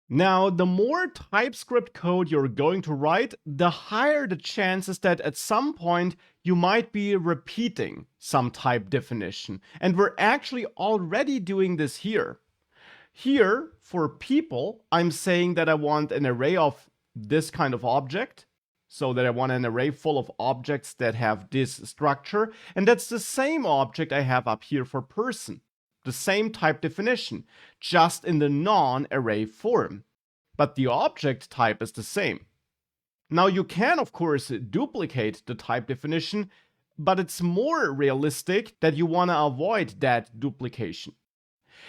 Now, the more TypeScript code you're going to write, the higher the chances that at some point you might be repeating some type definition. And we're actually already doing this here. Here, for people, I'm saying that I want an array of this kind of object, so that I want an array full of objects that have this structure, and that's the same object I have up here for person. The same type definition, just in the non-array form. But the object type is the same. Now you can, of course, duplicate the type definition, but it's more realistic that you want to avoid that duplication.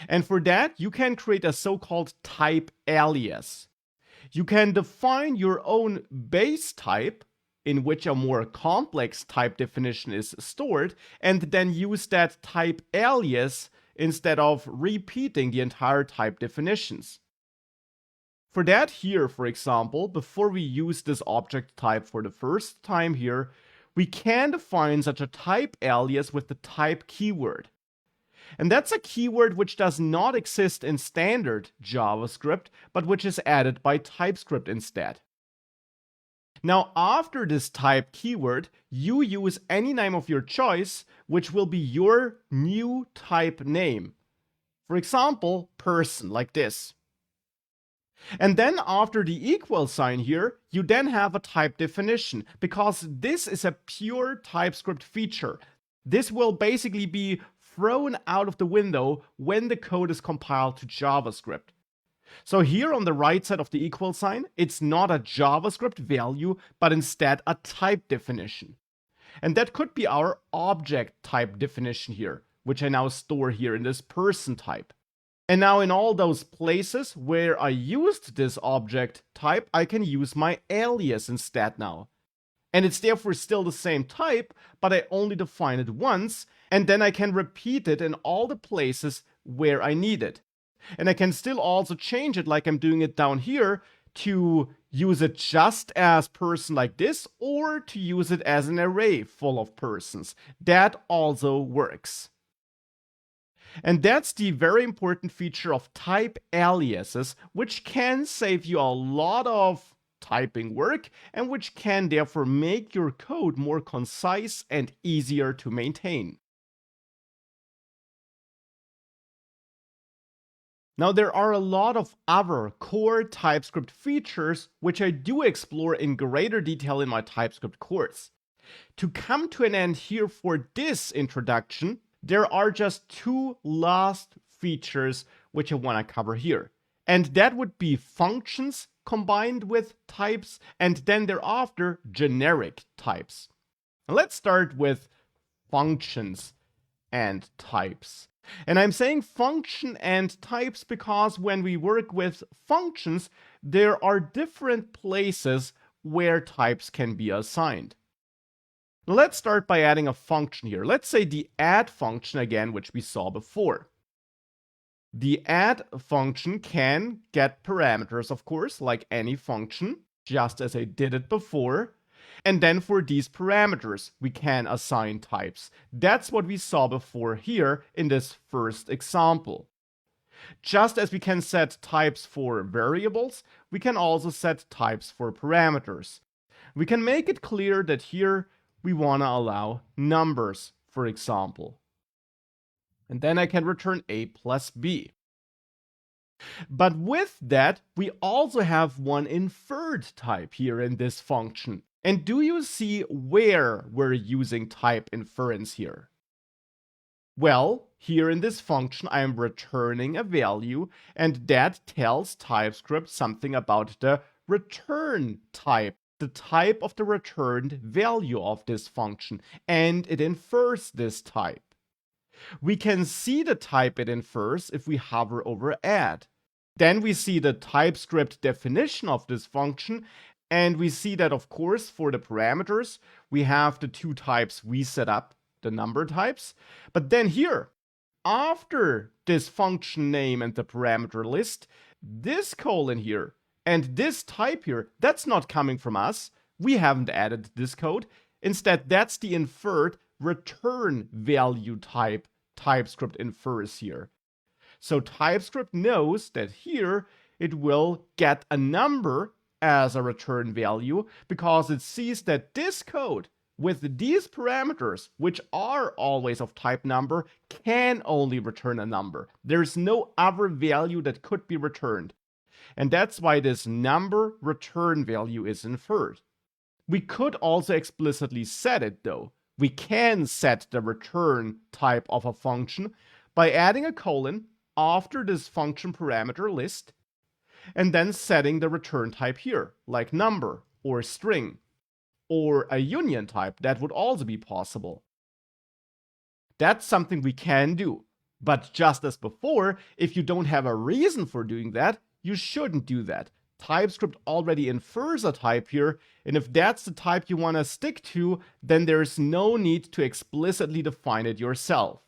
And for that, you can create a so-called type alias. You can define your own base type, in which a more complex type definition is stored, and then use that type alias instead of repeating the entire type definitions. For that here, for example, before we use this object type for the first time here, we can define such a type alias with the type keyword. And that's a keyword which does not exist in standard JavaScript, but which is added by TypeScript instead. Now, after this type keyword, you use any name of your choice, which will be your new type name. For example, person, like this. And then after the equal sign here, you then have a type definition, because this is a pure TypeScript feature. This will basically be thrown out of the window when the code is compiled to JavaScript. So here on the right side of the equal sign, it's not a JavaScript value, but instead a type definition. And that could be our object type definition here, which I now store here in this person type. And now in all those places where I used this object type, I can use my alias instead now. And it's therefore still the same type, but I only define it once, and then I can repeat it in all the places where I need it. And I can still also change it like I'm doing it down here to use it just as person like this, or to use it as an array full of persons. That also works. And that's the very important feature of type aliases, which can save you a lot of typing work and which can therefore make your code more concise and easier to maintain. Now, there are a lot of other core TypeScript features which I do explore in greater detail in my TypeScript course. To come to an end here for this introduction, there are just two last features which I want to cover here. And that would be functions combined with types, and then thereafter generic types. Let's start with functions and types. And I'm saying function and types because when we work with functions, there are different places where types can be assigned. Let's start by adding a function here. Let's say the add function again, which we saw before. The add function can get parameters, of course, like any function, just as I did it before. And then for these parameters, we can assign types. That's what we saw before here in this first example. Just as we can set types for variables, we can also set types for parameters. We can make it clear that here we want to allow numbers, for example. And then I can return a plus b. But with that, we also have one inferred type here in this function. And do you see where we're using type inference here? Well, here in this function, I am returning a value, and that tells TypeScript something about the return type, the type of the returned value of this function, and it infers this type. We can see the type it infers if we hover over add. Then we see the TypeScript definition of this function, and we see that, of course, for the parameters, we have the two types we set up, the number types. But then here, after this function name and the parameter list, this colon here and this type here, that's not coming from us. We haven't added this code. Instead, that's the inferred return value type TypeScript infers here. So TypeScript knows that here it will get a number as a return value because it sees that this code with these parameters, which are always of type number, can only return a number. There's no other value that could be returned. And that's why this number return value is inferred. We could also explicitly set it though. We can set the return type of a function by adding a colon after this function parameter list and then setting the return type here, like number or string or a union type. That would also be possible. That's something we can do. But just as before, if you don't have a reason for doing that, you shouldn't do that. TypeScript already infers a type here, and if that's the type you want to stick to, then there's no need to explicitly define it yourself.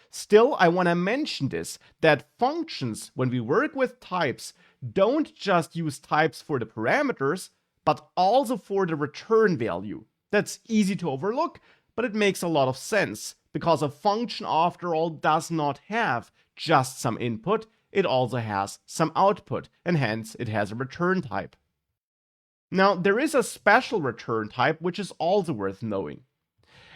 Still, I want to mention this, that functions, when we work with types, don't just use types for the parameters, but also for the return value. That's easy to overlook, but it makes a lot of sense, because a function, after all, does not have just some input, it also has some output, and hence it has a return type. Now, there is a special return type, which is also worth knowing.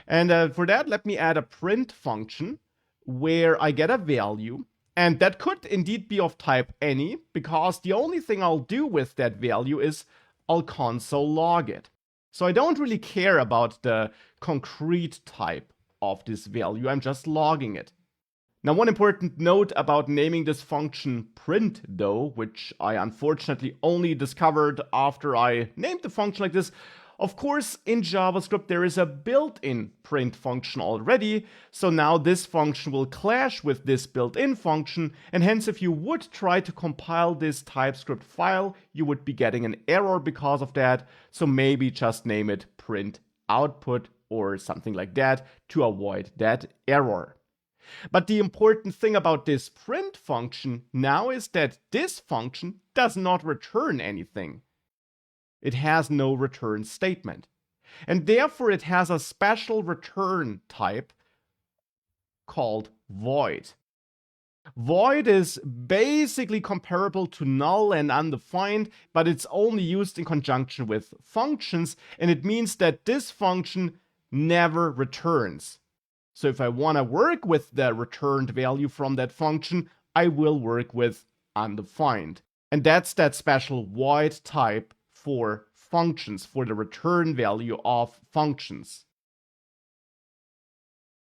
And for that, let me add a print function, where I get a value, and that could indeed be of type any, because the only thing I'll do with that value is I'll console log it. So I don't really care about the concrete type of this value, I'm just logging it. Now, one important note about naming this function print though, which I unfortunately only discovered after I named the function like this. Of course, in JavaScript there is a built-in print function already, so now this function will clash with this built-in function, and hence if you would try to compile this TypeScript file, you would be getting an error because of that, so maybe just name it print output or something like that to avoid that error. But the important thing about this print function now is that this function does not return anything. It has no return statement. And therefore it has a special return type called void. Void is basically comparable to null and undefined, but it's only used in conjunction with functions, and it means that this function never returns. So if I want to work with the returned value from that function, I will work with undefined. And that's that special void type for functions, for the return value of functions.